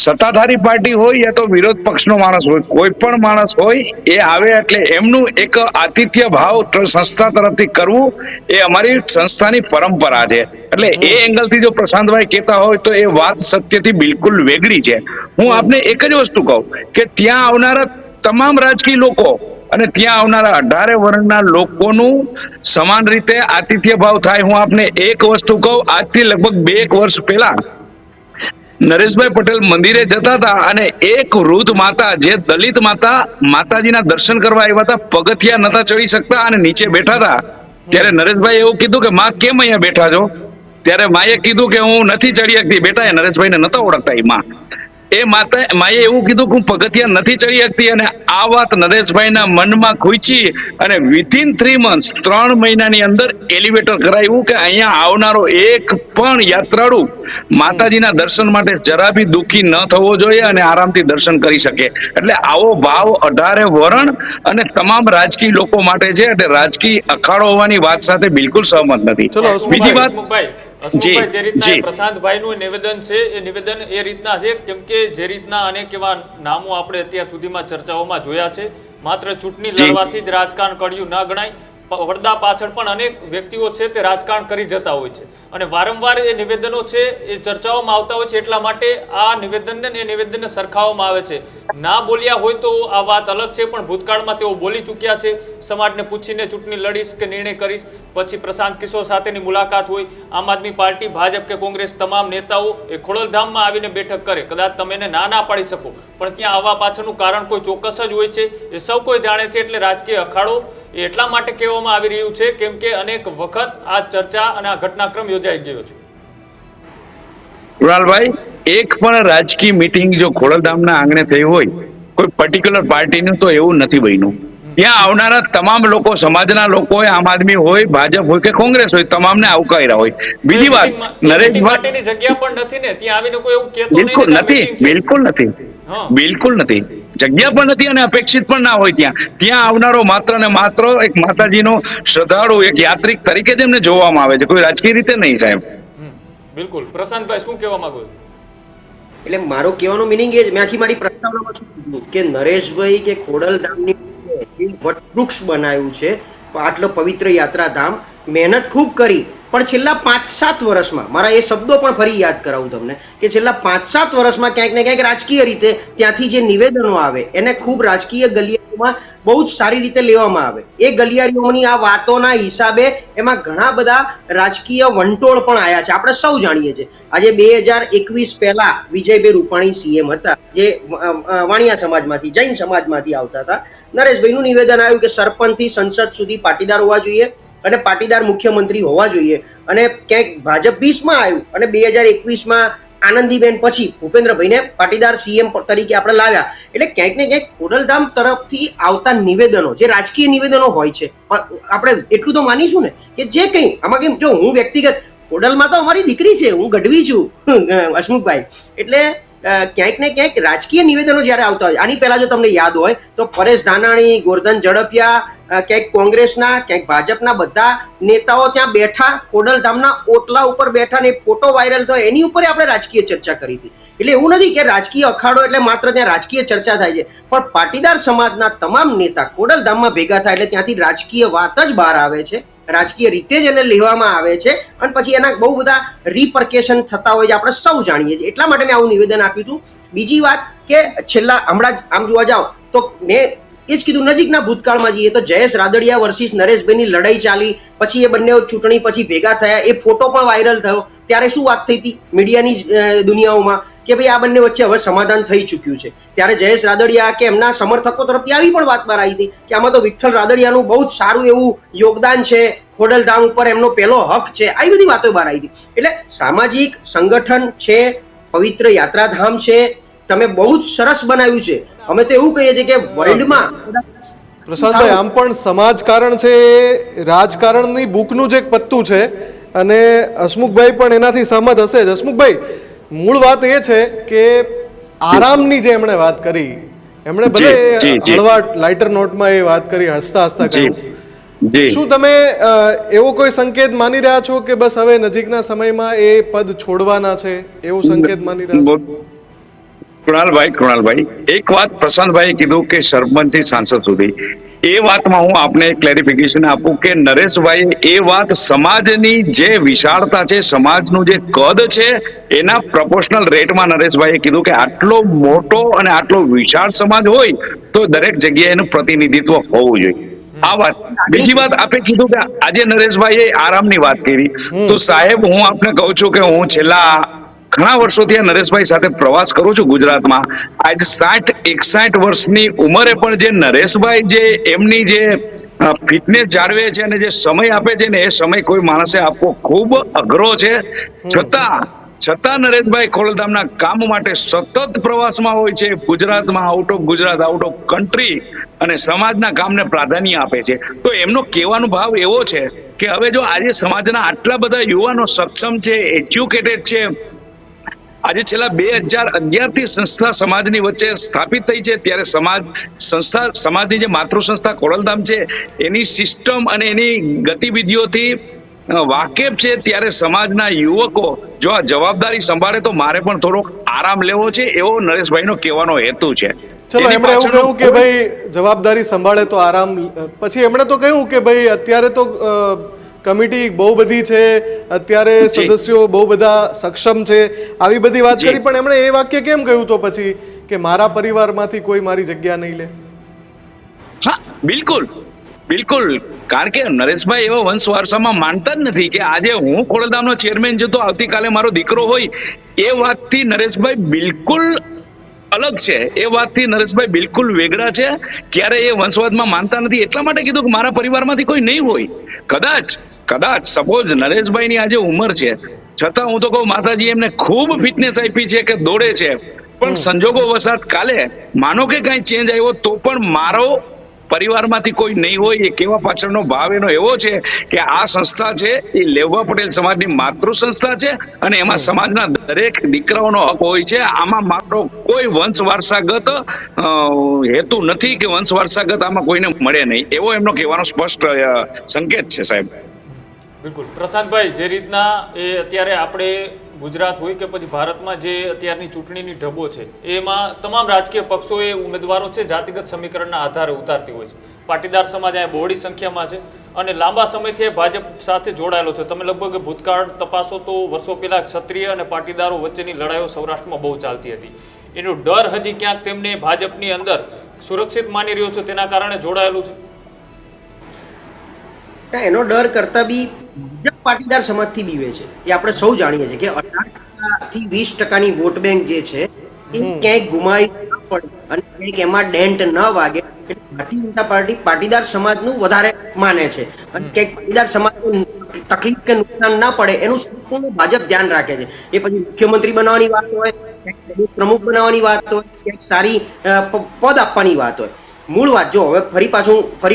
સત્તાધારી પાર્ટી હોય યા તો વિરોધ પક્ષનો માણસ હોય, કોઈ પણ માણસ હોય એ આવે એટલે એમનું એક આતિથ્ય ભાવ સંસ્થા તરફથી કરવું એ અમારી સંસ્થાની પરંપરા છે. એટલે એ એંગલથી જો પ્રશાંતભાઈ કહેતા હોય તો એ વાત સત્યથી બિલકુલ વેગળી છે. હું આપને એક જ વસ્તુ કહું કે ત્યાં આવનારા તમામ રાજકીય લોકો અને ત્યાં આવનારા 18 વર્ણના લોકોનું સમાન રીતે આતિથ્ય ભાવ થાય. હું આપને એક વસ્તુ કહું, આજથી લગભગ 2 વર્ષ પહેલા નરેશભાઈ પટેલ મંદિરે જતા હતા અને એક વૃદ્ધ માતા, જે દલિત માતા, માતાજીના દર્શન કરવા આવ્યા હતા, પગથિયા નતા ચડી શકતા અને નીચે બેઠા હતા. ત્યારે નરેશભાઈ એવું કીધું કે માં કેમ અહીંયા બેઠા છો? ત્યારે માએ કીધું કે હું નથી ચડી શકતી. બેટા, એ નરેશભાઈને નતા ઓળખતા એ માં. એ માએ એવું કીધું કે હું પગથિયા નથી ચડી શકતી. અને આ વાત નરેશભાઈના મનમાં ખૂંચી અને વિધિન 3 months, 3 મહિનાની અંદર એલિવેટર કરાવ્યું કે અહીંયા આવનારો એક પણ યાત્રાળુ માતાજીના દર્શન માટે જરા બી દુઃખી ન થવો જોઈએ અને આરામથી દર્શન કરી શકે. એટલે આવો ભાવ 18 વર્ણ અને તમામ રાજકીય લોકો માટે છે. એટલે રાજકીય અખાડો હોવાની વાત સાથે બિલકુલ સહમત નથી. ચલો, બીજી વાત, હસમુખભાઈ, જે રીતના એ પ્રશાંતભાઈનું નિવેદન છે એ નિવેદન એ રીતના છે કેમ કે જે રીતના અનેક એવા નામો આપણે અત્યાર સુધીમાં ચર્ચાઓમાં જોયા છે, માત્ર ચૂંટણી લડવાથી જ રાજકારણ કર્યું ના ગણાય. પડદા પાછળ પણ અનેક વ્યક્તિઓ છે તે રાજકારણ કરી જતા હોય છે અને વારંવાર એ નિવેદનો છે એ ચર્ચાઓમાં આવતા હોય છે. એટલા માટે આ નિવેદનને એ નિવેદનને સરખાવવામાં આવે છે. ના બોલ્યા હોય તો આ વાત અલગ છે, પણ ભૂતકાળમાં તેઓ બોલી ચૂક્યા છે. સમાજને પૂછીને ચૂંટણી લડીશ કે નિર્ણય કરીશ. પછી પ્રશાંત કિશોર સાથેની મુલાકાત હોય, આમ આદમી પાર્ટી, ભાજપ કે કોંગ્રેસ તમામ નેતાઓ એ ખોડલધામમાં આવીને બેઠક કરે. કદાચ તમે એને ના પાડી શકો, પણ ત્યાં આવવા પાછળનું કારણ કોઈ ચોક્કસ જ હોય છે, એ સૌ કોઈ જાણે છે. એટલે રાજકીય અખાડો એ એટલા માટે કહેવામાં આવી રહ્યું છે કેમ કે અનેક વખત આ ચર્ચા અને આ ઘટનાક્રમ યોજાઈ ગયો છે. કૃણાલભાઈ, એક પણ રાજકીય મીટિંગ જો ખોડલધામના આંગણે થઈ હોય કોઈ પર્ટિક્યુલર પાર્ટીનું તો એવું નથી બન્યું. ત્યાં આવનારા તમામ લોકો, સમાજના લોકો હોય, આમ આદમી હોય, ભાજપ હોય કે કોંગ્રેસ હોય, તમામને આવકાર્યા હોય. બીજી વાત, નરેશભાઈ જગ્યા પણ નથી ને ત્યાં આવીને કોઈ એવું કહેતો બિલકુલ નથી, બિલકુલ નથી, જગ્યા પણ નથી અને અપેક્ષિત પણ ના હોય. ત્યાં આવનારો માત્ર ને માત્ર એક માતાજીનો શ્રદ્ધાળુ, એક યાત્રિક તરીકે જ એમને જોવામાં આવે છે, કોઈ રાજકીય રીતે નહીં સાહેબ. બિલકુલ. પ્રશાંતભાઈ, શું કહેવા માંગો? એટલે મારો કહેવાનો મિનિંગ એ જ, મેં આખી મારી પ્રસ્તાવનામાં શું કીધું કે નરેશભાઈ કે ખોડલધામની વટવૃક્ષ બનાવ્યું છે, આટલો પવિત્ર યાત્રાધામ, મહેનત ખૂબ કરી, પણ છેલ્લા 5-7 વર્ષમાં, મારા એ શબ્દો પણ ફરી યાદ કરાવું તમને, કે છેલ્લા 5-7 વર્ષમાં ક્યાંક ને ક્યાંક રાજકીય રીતે ત્યાંથી જે નિવેદનો આવે એને ખૂબ રાજકીય ગલિયારીઓમાં બહુ જ સારી રીતે લેવામાં આવે. એ ગલિયારીઓની આ વાતોના હિસાબે એમાં ઘણા બધા રાજકીય વંટોળ પણ આવ્યા છે. આપણે સૌ જાણીએ છીએ. આજે 2021 પહેલા વિજયભાઈ રૂપાણી સીએમ હતા, જે વાણિયા સમાજમાંથી, જૈન સમાજમાંથી આવતા હતા. નરેશભાઈનું નિવેદન આવ્યું કે સરપંચથી સંસદ સુધી પાટીદાર હોવા જોઈએ અને પાટીદાર મુખ્યમંત્રી હોવા જોઈએ. અને ક્યાંક ભાજપ 20માં આવ્યું અને 2021માં આનંદીબેન પછી ભૂપેન્દ્રભાઈને પાટીદાર સીએમ તરીકે આપણે લાવ્યા. એટલે ક્યાંક ને ક્યાંક ખોડલધામ તરફથી આવતા નિવેદનો, જે રાજકીય નિવેદનો હોય છે, આપણે એટલું તો માનીશું ને કે જે કંઈ આમાં કેમ, જો હું વ્યક્તિગત, ખોડલમાં તો અમારી દીકરી છે, હું ગઢવી છું હસમુખભાઈ, એટલે ક્યાંક ને ક્યાંક રાજકીય નિવેદનો જ્યારે આવતા હોય, આની પહેલા જો તમને યાદ હોય તો પરેશ ધાનાણી, ગોરધન ઝડપિયા, ક્યાંક કોંગ્રેસના, ક્યાંક ભાજપના બધા નેતાઓ ત્યાં બેઠા, ખોડલધામના ઓટલા ઉપર બેઠા ને ફોટો વાયરલ થયો, એની ઉપર આપણે રાજકીય ચર્ચા કરી હતી. એટલે એવું નથી કે રાજકીય અખાડો એટલે માત્ર ત્યાં રાજકીય ચર્ચા થાય છે, પણ પાટીદાર સમાજના તમામ નેતા ખોડલધામમાં ભેગા થાય એટલે ત્યાંથી રાજકીય વાત જ બહાર આવે છે, રાજકીય રીતે જ એને લેવામાં આવે છે અને પછી એના બહુ બધા રિપર્કેશન થતા હોય છે, આપણે સૌ જાણીએ છીએ. એટલા માટે મેં આવું નિવેદન આપ્યું હતું. બીજી વાત કે છેલ્લા હમણાં જ આમ જોવા જાઓ તો મેં એ જ કીધું, નજીકના ભૂતકાળમાં જઈએ તો જયેશ રાદડિયા વર્સિસ નરેશભાઈની લડાઈ ચાલી, પછી એ બંને ચૂંટણી પછી ભેગા થયા, એ ફોટો પણ વાયરલ થયો. ત્યારે શું વાત થઈ હતી મીડિયાની દુનિયાઓમાં કે ભાઈ આ બંને વચ્ચે હવે સમાધાન થઈ ચૂક્યું છે. ત્યારે જયેશ રાદડિયા કે એમના સમર્થકો તરફથી આવી પણ વાત બહાર આવી હતી કે આમાં તો વિઠ્ઠલ રાદડિયાનું બહુ જ સારું એવું યોગદાન છે, ખોડલધામ ઉપર એમનો પહેલો હક છે, આવી બધી વાતો બહાર આવી હતી. એટલે સામાજિક સંગઠન છે, પવિત્ર યાત્રાધામ છે, તમે બહુ જ સરસ બનાવ્યું છે. અમે તો એવું કહીએ છીએ કે વર્લ્ડમાં પ્રશાંતભાઈ, આમ પણ સમાજકારણ છે એ રાજકારણની બુકનું જ એક પત્તું છે અને હસમુખભાઈ પણ એનાથી સહમત હશે જ. હસમુખભાઈ, મૂળ વાત એ છે કે આરામની જે એમણે વાત કરી, એમણે ભલે હળવા લાઇટર નોટમાં એ વાત કરી, હસતા હસતા કહ્યું. શું તમે એવો કોઈ સંકેત માની રહ્યા છો કે બસ હવે નજીકના સમયમાં એ પદ છોડવાના છે, એવો સંકેત માની રહ્યા છો? કૃણાલભાઈ, એક વાત પ્રશાંતભાઈએ કીધું કે સરપંચથી સાંસદ સુધી, એ વાતમાં હું આપને ક્લેરિફિકેશન આપું કે નરેશભાઈએ એ વાત સમાજની જે વિશાળતા છે, સમાજનું જે કદ છે, એના પ્રપોર્શનલ રેટમાં નરેશભાઈએ કીધું કે આટલો મોટો અને આટલો વિશાળ સમાજ હોય તો દરેક જગ્યાએ એનું પ્રતિનિધિત્વ હોવું જોઈએ. આ વાત. બીજી વાત, આપે કીધું કે આજે નરેશભાઈએ આરામની વાત કરી, તો સાહેબ હું આપને કહું છું કે હું છેલ્લા ઘણા વર્ષોથી આ નરેશભાઈ સાથે પ્રવાસ કરું છું ગુજરાતમાં. આજ 60-61 વર્ષની ઉંમરે પણ જે નરેશભાઈ જે એમની જે ફિટનેસ જાળવે છે અને જે સમય આપે છે ને, એ સમય કોઈ માણસે આપવો ખૂબ અઘરો છે. છતાં નરેશભાઈ ખોડલધામના કામ માટે સતત પ્રવાસમાં હોય છે, ગુજરાતમાં, out of Gujarat, out of country, અને સમાજના કામને પ્રાધાન્ય આપે છે. તો એમનો કહેવાનો ભાવ એવો છે કે હવે જો આજે સમાજના આટલા બધા યુવાનો સક્ષમ છે, એજ્યુકેટેડ છે, આજે છેલ્લા 2011 થી સંસ્થા સમાજની વચ્ચે સ્થાપિત થઈ છે, ત્યારે સમાજની જે માતૃ સંસ્થા ખોડલધામ છે એની સિસ્ટમ અને એની ગતિવિધિઓથી વાકેફ છે, ત્યારે સમાજના યુવકો જો આ જવાબદારી સંભાળે તો મારે પણ થોડોક આરામ લેવો છે, એવો નરેશભાઈનો કહેવાનો હેતુ છે. ચલો, એમણે એવું કહ્યું કે ભાઈ જવાબદારી સંભાળે તો આરામ. પછી એમણે તો કહ્યું કે ભાઈ અત્યારે તો કમિટી બહુ બધી છે, અત્યારે સદસ્યો બહુ બધા સક્ષમ છે, આવી બધી વાત કરી. પણ એમણે એ વાક્ય કેમ કહ્યું તો પછી કે મારા પરિવારમાંથી કોઈ મારી જગ્યા નહીં લે? હા, બિલકુલ, કારણ કે નરેશભાઈ એવા વંશ વારસામાં માનતા જ નથી કે આજે હું ખોડલધામનો ચેરમેન છું તો આવતીકાલે મારો દીકરો હોય. એ વાતથી નરેશભાઈ બિલકુલ અલગ છે, એ વાતથી નરેશભાઈ બિલકુલ વેગળા છે. ક્યારે એ વંશવાદમાં માનતા નથી. એટલા માટે કીધું કે મારા પરિવારમાંથી કોઈ નહીં હોય. કદાચ સપોઝ નરેશભાઈની આજે ઉંમર છે, છતાં હું તો કહું માતાજી એમને ખૂબ ફિટનેસ આપી છે કે દોડે છે. પણ સંજોગો વસાત કાલે માનો કે કઈ ચેન્જ આવ્યો તો પણ મારો પરિવારમાંથી કોઈ નહીં હોય. એ કહેવા પાછળનો ભાવ એનો એવો છે કે આ સંસ્થા છે એ લેઉવા પટેલ સમાજની માતૃ સંસ્થા છે અને એમાં સમાજના દરેક દીકરાઓનો હક હોય છે. આમાં મારો કોઈ વંશ વારસાગત હેતુ નથી કે વંશ વારસાગત આમાં કોઈને મળે નહીં, એવો એમનો કહેવાનો સ્પષ્ટ સંકેત છે સાહેબ. બિલકુલ પ્રશાંતભાઈ, જે રીતના એ અત્યારે આપણે ગુજરાત હોય કે પછી ભારતમાં જે અત્યારની ચૂંટણીની ઢબો છે, એમાં તમામ રાજકીય પક્ષોએ ઉમેદવારો છે જાતિગત સમીકરણના આધારે ઉતારતી હોય છે. પાટીદાર સમાજ અહીંયા બહોળી સંખ્યામાં છે અને લાંબા સમયથી ભાજપ સાથે જોડાયેલો છે. તમે લગભગ ભૂતકાળ તપાસો તો વર્ષો પહેલા ક્ષત્રિય અને પાટીદારો વચ્ચેની લડાઈઓ સૌરાષ્ટ્રમાં બહુ ચાલતી હતી. એનો ડર હજી ક્યાંક તેમને ભાજપની અંદર સુરક્ષિત માની રહ્યો છે, તેના કારણે જોડાયેલું છે. એનો ડર કરતા બી પાટીદાર સમાજથી બીવે છે, એ આપણે સૌ જાણીએ છીએ કે 18% થી 20% વોટ બેંક જે છે એ ક્યાંય ગુમાવી ન પડે અને ક્યાંક એમાં ડેન્ટ ન વાગે. ભારતીય જનતા પાર્ટી પાટીદાર સમાજનું વધારે માને છે અને ક્યાંક પાટીદાર સમાજને તકલીફ કે નુકસાન ના પડે એનું સંપૂર્ણ ભાજપ ધ્યાન રાખે છે. એ પછી મુખ્યમંત્રી બનાવવાની વાત હોય, ક્યાંક પ્રદેશ પ્રમુખ બનાવવાની વાત હોય, ક્યાંક સારી પદ આપવાની વાત હોય. મૂળ વાત જો હવે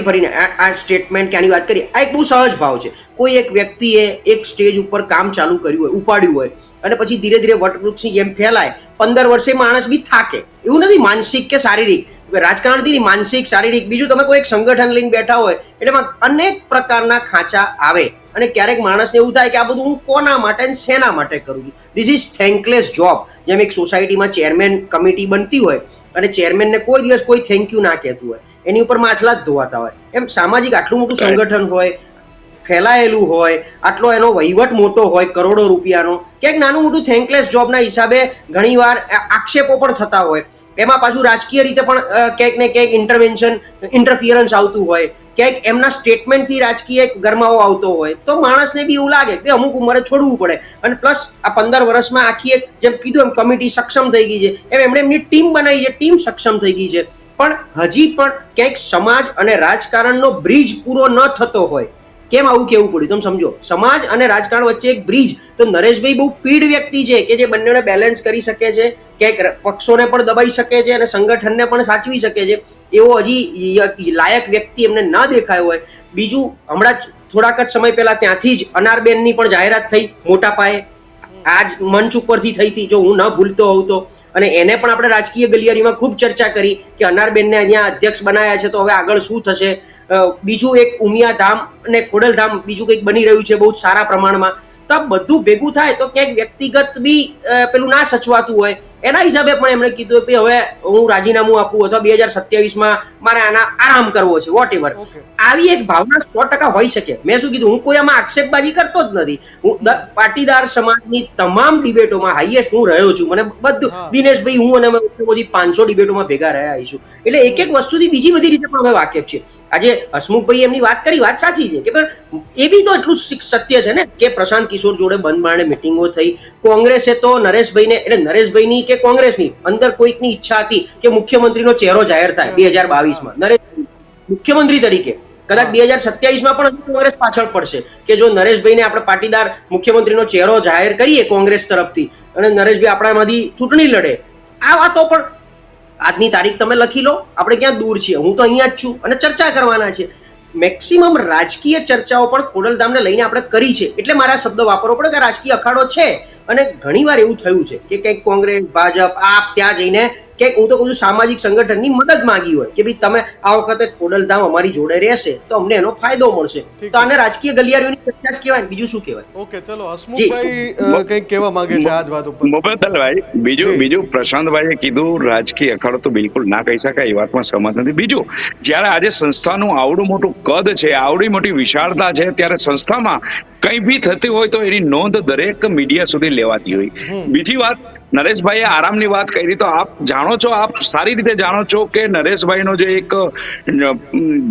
ફરીને આ સ્ટેટમેન્ટ કે આની વાત કરીએ, આ એક બહુ સહજ ભાવ છે. કોઈ એક વ્યક્તિએ એક સ્ટેજ ઉપર કામ ચાલુ કર્યું હોય, ઉપાડ્યું હોય અને પછી ધીરે ધીરે વટવૃક્ષની જેમ ફેલાય, 15 વર્ષે માણસ બી થાકે. એવું નથી માનસિક કે શારીરિક, રાજકારણથી માનસિક શારીરિક. બીજું તમે કોઈ એક સંગઠન લઈને બેઠા હોય એટલે એમાં અનેક પ્રકારના ખાંચા આવે અને ક્યારેક માણસને એવું થાય કે આ બધું હું કોના માટે અને શેના માટે કરું છું. This is thankless job. જેમ એક સોસાયટીમાં ચેરમેન કમિટી બનતી હોય અને ચેરમેનને કોઈ દિવસ કોઈ થેન્ક યુ ના કહેતું હોય, એની ઉપર માછલા જ ધોવાતા હોય, એમ સામાજિક આટલું મોટું સંગઠન હોય ફેલાયેલું હોય, આટલો એનો વહીવટ મોટો હોય કરોડો રૂપિયાનો, ક્યાંક નાનું મોટું થેન્કલેસ જોબના હિસાબે ઘણીવાર આક્ષેપો પણ થતા હોય, એમાં પાછું રાજકીય રીતે પણ ક્યાંક ને ક્યાંક ઇન્ટરફિયરન્સ આવતું હોય, ક્યાંક એમના સ્ટેટમેન્ટથી રાજકીય ગરમાવો આવતો હોય, તો માણસને બી એવું લાગે કે અમુક ઉંમરે છોડવું પડે. અને પ્લસ આ 15 વર્ષમાં આખી એક જેમ કીધું એમ કમિટી સક્ષમ થઈ ગઈ છે, એમ એમણે એમની ટીમ બનાવી છે, ટીમ સક્ષમ થઈ ગઈ છે, પણ હજી પણ ક્યાંક સમાજ અને રાજકારણનો બ્રિજ પૂરો ન થતો હોય. કેમ આવું કેવું પડ્યું તમે સમજો, સમાજ અને રાજકારણ વચ્ચે એક બ્રિજ. તો નરેશભાઈ બહુ પીડ વ્યક્તિ છે કે જે બંનેને બેલેન્સ કરી શકે છે, ક્યાંક પક્ષોને પણ દબાઈ શકે છે અને સંગઠનને પણ સાચવી શકે છે, એવો હજી લાયક વ્યક્તિ એમને ન દેખાયો હોય. બીજું, હમણાં જ થોડાક જ સમય પહેલા ત્યાંથી જ અનારબેનની પણ જાહેરાત થઈ મોટા પાયે, આજ મંચ ઉપરથી થઈ હતી જો હું ન ભૂલતો હોઉં તો. અને એને પણ આપણે રાજકીય ગલિયારીમાં ખૂબ ચર્ચા કરી કે અનારબેનને અહીંયા અધ્યક્ષ બનાવ્યા છે તો હવે આગળ શું થશે. બીજું એક ઉમિયાધામ અને ખોડલધામ બીજું કંઈક બની રહ્યું છે બહુ સારા પ્રમાણમાં. તો આ બધું ભેગું થાય તો ક્યાંક વ્યક્તિગત બી પેલું ના સચવાતું હોય, એના હિસાબે પણ એમણે કીધું કે હવે હું રાજીનામું આપું અથવા 2027માં મારે આના આરામ કરવો છે, વોટ એવર. આવી એક ભાવના 100% હોઈ શકે. મેં શું કીધું, હું કોઈ આમાં આક્ષેપબાજી કરતો જ નથી. હું પાટીદાર સમાજની તમામ ડિબેટોમાં હાઈએસ્ટ હું રહ્યો છું. મને બધું દિનેશભાઈ, હું અને બધી 500 ડિબેટોમાં ભેગા રહ્યા આવીશું. એટલે એક એક વસ્તુથી બીજી બધી રીતે પણ અમે વાકેફ છીએ. આજે હસમુખભાઈ એમની વાત કરી, વાત સાચી છે કે પણ એ બી તો એટલું સત્ય છે ને કે પ્રશાંત કિશોર જોડે બંધ બારણે મિટિંગો થઈ. કોંગ્રેસે તો નરેશભાઈને, એટલે નરેશભાઈની કે કોંગ્રેસની અંદર કોઈકની ઈચ્છા હતી કે મુખ્યમંત્રીનો ચહેરો જાહેર થાય 2022માં નરેશ મુખ્યમંત્રી તરીકે. કદાચ 2027માં પણ કોંગ્રેસ પાછળ પડશે કે જો નરેશભાઈને આપણે પાટીદાર મુખ્યમંત્રીનો ચહેરો જાહેર કરીએ કોંગ્રેસ તરફથી અને નરેશભાઈ આપણામાંથી ચૂંટણી લડે. આ વાતો પણ આજની તારીખ તમે લખી લો, આપણે ક્યાં દૂર છીએ, હું તો અહીંયા જ છું અને ચર્ચા કરવાના છે. મેક્સિમમ રાજકીય ચર્ચાઓ પણ ખોડલધામને લઈને આપણે કરી છે, એટલે મારા શબ્દ વાપરવો પડે કે રાજકીય અખાડો છે. અને ઘણીવાર એવું થયું છે કે કંઈક કોંગ્રેસ, ભાજપ, આપ ત્યાં જઈને કંઈક, હું તો કહું છું, સામાજિક સંગઠનની મદદ માંગી હોય કે ભાઈ તમે આ વખતે ખોડલધામ અમારી જોડે રહેશે તો અમને એનો ફાયદો મળશે. તો આને રાજકીય ગલિયારીઓની ચર્ચા જ કહેવાય, બીજું શું કહેવાય. ઓકે, ચલો હસમુખભાઈ કંઈક કહેવા માંગે છે આજ વાત ઉપર. મોબેદલભાઈ, બીજું પ્રશાંતભાઈએ કીધું રાજકીય અખાડો તો બિલકુલ ના કહી શકાય, એ વાતમાં સહમત નથી. બીજું, જ્યારે આજે સંસ્થાનું આવડું મોટું કદ છે, આવડી મોટી વિશાળતા છે, ત્યારે સંસ્થામાં કંઈ બી થતી હોય તો એની નોંધ દરેક મીડિયા સુધી લેવાતી હોય. બીજી વાત, નરેશભાઈએ આરામની વાત કરી તો આપ જાણો છો, આપ સારી રીતે જાણો છો કે નરેશભાઈનો જે એક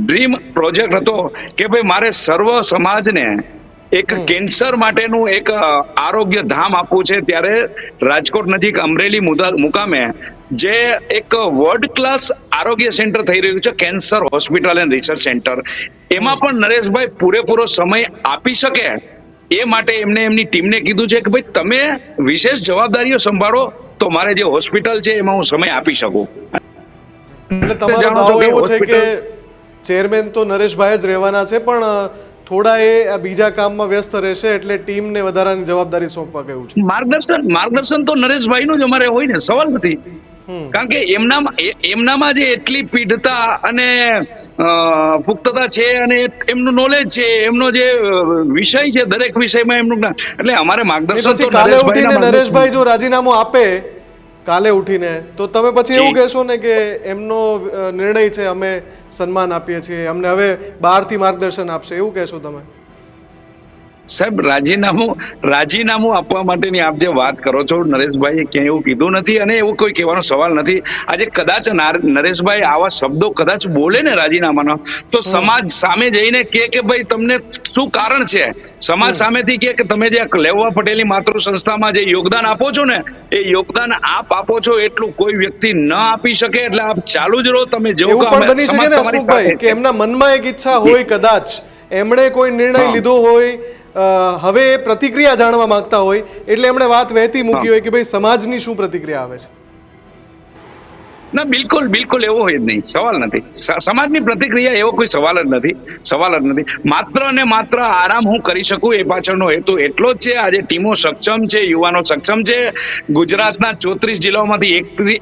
ડ્રીમ પ્રોજેક્ટ હતો કે ભાઈ મારે સર્વ સમાજને એક કેન્સર માટેનું એક આરોગ્ય ધામ આપવું છે, ત્યારે રાજકોટ નજીક અમરેલી મુકામે જે એક વર્લ્ડ ક્લાસ આરોગ્ય સેન્ટર થઈ રહ્યું છે, cancer hospital and research centre, એમાં પણ નરેશભાઈ પૂરેપૂરો સમય આપી શકે એ માટે એમને એમની ટીમને કીધું છે કે ભાઈ તમે વિશેષ જવાબદારીઓ સંભાળો તો મારે જે હોસ્પિટલ છે એમાં હું સમય આપી શકું. એટલે તમારો દાવો એવો છે કે ચેરમેન તો નરેશભાઈ જ રહેવાના છે, પણ થોડા એ બીજા કામમાં વ્યસ્ત રહેશે એટલે ટીમને વધારાની જવાબદારી સોંપવા ગયું છે. માર્ગદર્શન તો નરેશભાઈનું જ અમારે હોય ને, સવાલ નથી. કારણ કે એમનામાં જે એટલી પીઢતા અને પુખ્તતા છે અને એમનું નોલેજ છે, એમનો જે વિષય છે, દરેક વિષયમાં એમનું, એટલે અમારે માર્ગદર્શન તો કાલે ઉઠીને નરેશભાઈ જો રાજીનામું આપે કાલે ઉઠીને તો તમે પછી એવું કહેશો ને કે એમનો નિર્ણય છે, અમે સન્માન આપીએ છીએ, અમને હવે બહારથી માર્ગદર્શન આપશે, એવું કહેશો તમે? સાહેબ, રાજીનામું આપવા માટેની આપ જે વાત કરો છો, નરેશભાઈએ ક્યાંય એવું કીધું નથી અને એવું કોઈ કહેવાનો સવાલ નથી. આજે કદાચ નરેશભાઈ આવા શબ્દો કદાચ બોલે ને રાજીનામાનો, તો સમાજ સામે જઈને કે ભાઈ તમને શું કારણ છે, સમાજ સામેથી કે તમે જે લેવા પટેલની માતૃ સંસ્થામાં જે યોગદાન આપો છો ને, એ યોગદાન આપ આપો છો એટલું કોઈ વ્યક્તિ ન આપી શકે, એટલે આપ ચાલુ જ રહો. તમે જેવું પણ બની શકે ને હસમુખભાઈ કે એમના મનમાં એક ઈચ્છા હોય, કદાચ એમણે કોઈ નિર્ણય લીધો હોય, હવે પ્રતિક્રિયા જાણવા માંગતા હોય એટલે એમણે વાત વહેતી મૂકી હોય કે ભાઈ સમાજની શું પ્રતિક્રિયા આવે છે. ના, બિલકુલ એવો હોય જ નહીં, સવાલ નથી. સમાજની પ્રતિક્રિયા એવો કોઈ સવાલ જ નથી. માત્ર ને માત્ર આરામ હું કરી શકું એ પાછળનો હેતુ એટલો જ છે. આજે ટીમો સક્ષમ છે, યુવાનો સક્ષમ છે. ગુજરાતના 34 જિલ્લાઓમાંથી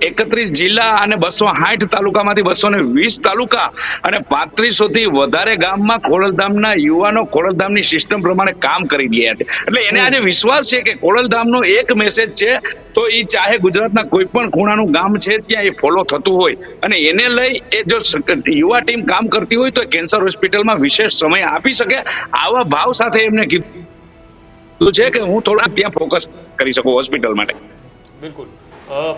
31 જિલ્લા અને 260 તાલુકામાંથી 220 તાલુકા અને 3500 થી વધારે ગામમાં ખોડલધામના યુવાનો ખોડલધામની સિસ્ટમ પ્રમાણે કામ કરી રહ્યા છે. એટલે એને આજે વિશ્વાસ છે કે ખોડલધામનો એક મેસેજ છે તો એ ચાહે ગુજરાતના કોઈ પણ ખૂણાનું ગામ છે ત્યાં એ ફોલો ફોલો થતું હોય અને એને લઈ એ જો યુવા ટીમ કામ કરતી હોય તો કેન્સર હોસ્પિટલમાં વિશેષ સમય આપી શકે, આવા ભાવ સાથે એમને કીધું છે કે હું થોડા ત્યાં ફોકસ કરી શકું હોસ્પિટલ માટે. બિલકુલ.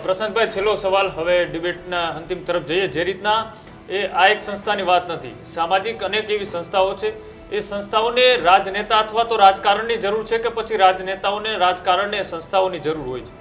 પ્રશાંતભાઈ, છેલ્લો સવાલ, હવે ડિબેટના અંતિમ તરફ જઈએ. જે રીતના આ એક સંસ્થાની વાત નથી, સામાજિક અનેક એવી સંસ્થાઓ છે, એ સંસ્થાઓને રાજનેતા અથવા તો રાજકારણની જરૂર છે કે પછી રાજનેતાઓને રાજકારણને સંસ્થાઓની જરૂર હોય છે?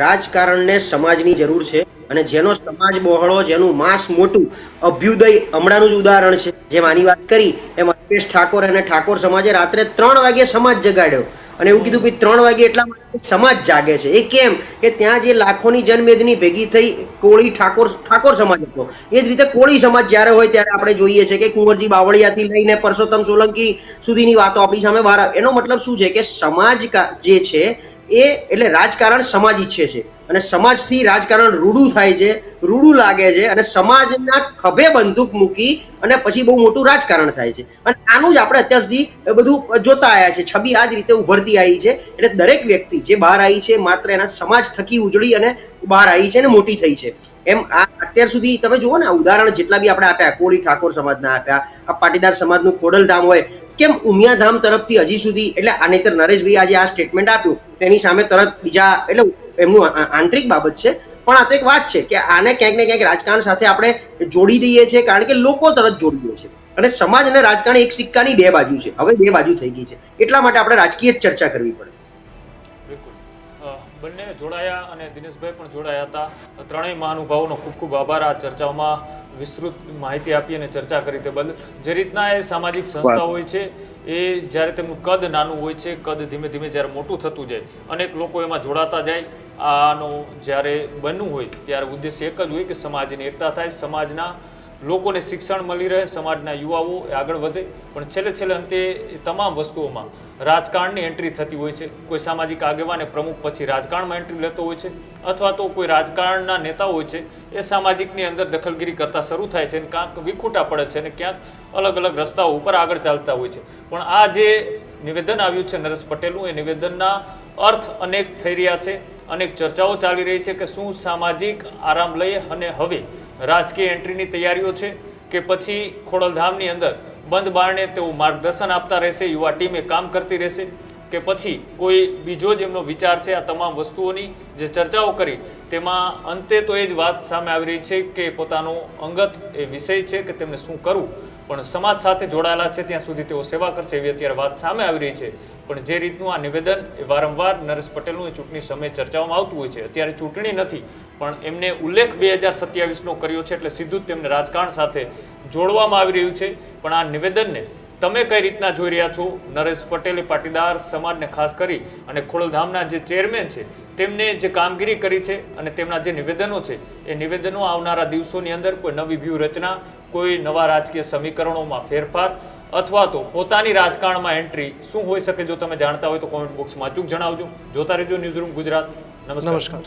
રાજકારણને સમાજની જરૂર છે, અને જેનો સમાજ બહોળો, જેનું માંસ મોટું, અભ્યુદય હમણાંનું જ ઉદાહરણ છે. જેમ આની વાત કરી એમ અલ્પેશ ઠાકોર અને ઠાકોર સમાજે રાત્રે 3 વાગે સમાજ જગાડ્યો અને એવું કીધું કે 3 વાગે એટલા માટે સમાજ જાગે છે. એ કેમ કે ત્યાં જે લાખોની જનમેદની ભેગી થઈ કોળી ઠાકોર સમાજ હતો, એ જ રીતે કોળી સમાજ જ્યારે હોય ત્યારે આપણે જોઈએ છે કે કુંવરજી બાવળિયાથી લઈને પરસોત્તમ સોલંકી સુધીની વાતો આપણી સામે બહાર આવે. એનો મતલબ શું છે કે સમાજ જે છે એ એટલે રાજકારણ સમાજ ઈચ્છે છે, અને સમાજથી રાજકારણ રૂડું થાય છે, રૂડું લાગે છે, અને સમાજના ખભે બંદૂક મૂકી અને પછી બહુ મોટું રાજકારણ થાય છે. અને આનું જ આપણે અત્યાર સુધી બધું જોતા આવ્યા છે. છબી આ જ રીતે ઉભરતી આવી છે. એટલે દરેક વ્યક્તિ જે બહાર આવી છે માત્ર એના સમાજ થકી ઉજળી અને બહાર આવી છે અને મોટી થઈ છે. એમ આ અત્યાર સુધી તમે જુઓ ને, આ ઉદાહરણ જેટલા બી આપણે આપ્યા, કોળી ઠાકોર સમાજના આપ્યા, આ પાટીદાર સમાજનું ખોડલધામ હોય, કેમ ઉમિયાધામ તરફથી હજી સુધી, એટલે આ નહીતર નરેશભાઈ આજે આ સ્ટેટમેન્ટ આપ્યું તેની સામે તરત બીજા, એટલે એમનું આંતરિક બાબત છે, પણ આ તો એક વાત છે કે આને ક્યાંક ને ક્યાંક રાજકારણ સાથે આપણે જોડી દઈએ છીએ, કારણ કે લોકો તરત જોડી દે છે. અને સમાજ અને રાજકારણ એક સિક્કાની 2 બાજુ છે, હવે 2 બાજુ થઈ ગઈ છે, એટલા માટે આપણે રાજકીય જ ચર્ચા કરવી પડે. બિલકુલ. બંને જોડાયા અને દિનેશભાઈ પણ જોડાયા હતા. ત્રણેય મહાનુભાવોનો ખૂબ ખૂબ આભાર. આ ચર્ચાઓમાં વિસ્તૃત માહિતી આપી અને ચર્ચા કરી તે બદલ. જે રીતના એ સામાજિક સંસ્થા હોય છે, એ જ્યારે તેમનું કદ નાનું હોય છે, કદ ધીમે ધીમે જ્યારે મોટું થતું જાય, અનેક લોકો એમાં જોડાતા જાય, આનું જ્યારે બનવું હોય ત્યારે ઉદ્દેશ્ય એક જ હોય કે સમાજની એકતા થાય, સમાજના લોકોને શિક્ષણ મળી રહે, સમાજના યુવાઓ આગળ વધે. પણ છેલ્લે અંતે એ તમામ વસ્તુઓમાં રાજકારણની એન્ટ્રી થતી હોય છે. કોઈ સામાજિક આગેવાન એ પ્રમુખ પછી રાજકારણમાં એન્ટ્રી લેતો હોય છે, અથવા તો કોઈ રાજકારણના નેતા હોય છે એ સામાજિકની અંદર દખલગીરી કરતા શરૂ થાય છે, અને ક્યાંક વિખૂટા પડે છે અને ક્યાંક અલગ અલગ રસ્તાઓ ઉપર આગળ ચાલતા હોય છે. પણ આ જે નિવેદન આવ્યું છે નરેશ પટેલનું, એ નિવેદનના અર્થ અનેક થઈ રહ્યા છે, અનેક ચર્ચાઓ ચાલી રહી છે કે શું સામાજિક આરામ લઈ અને હવે રાજકીય એન્ટ્રીની તૈયારીઓ છે, કે પછી ખોડલધામની અંદર બંધ બારણે તેઓ માર્ગદર્શન આપતા રહેશે, યુવા ટીમ એ કામ કરતી રહેશે, કે પછી કોઈ બીજો જ એમનો વિચાર છે? આ તમામ વસ્તુઓની જે ચર્ચાઓ કરી તેમાં અંતે તો એ જ વાત સામે આવી રહી છે કે પોતાનો અંગત એ વિષય છે કે તેમને શું કરવું, પણ સમાજ સાથે જોડાયેલા છે ત્યાં સુધી તેઓ સેવા કરશે એવી અત્યારે વાત સામે આવી રહી છે. પણ જે રીતનું આ નિવેદન એ વારંવાર નરેશ પટેલનું એ ચૂંટણી સમયે ચર્ચાઓમાં આવતું હોય છે, અત્યારે ચૂંટણી નથી પણ એમને ઉલ્લેખ 2027નો કર્યો છે, એટલે સીધું જ તેમને રાજકારણ સાથે જોડવામાં આવી રહ્યું છે. પણ આ નિવેદનને તમે કઈ રીતના જોઈ રહ્યા છો? નરેશ પટેલે પાટીદાર સમાજને ખાસ કરી અને ખોડલધામના જે ચેરમેન છે તેમને જે કામગીરી કરી છે અને તેમના જે નિવેદનો છે, એ નિવેદનો આવનારા દિવસોની અંદર કોઈ નવી વ્યૂહરચના, કોઈ નવા રાજકીય સમીકરણોમાં ફેરફાર, અથવા તો પોતાની રાજકારણમાં એન્ટ્રી શું હોઈ શકે? જો તમે જાણતા હોય તો કોમેન્ટ બોક્સમાં અચૂક જણાવજો. જોતા રહેજો ન્યૂઝરૂમ ગુજરાત. નમસ્કાર.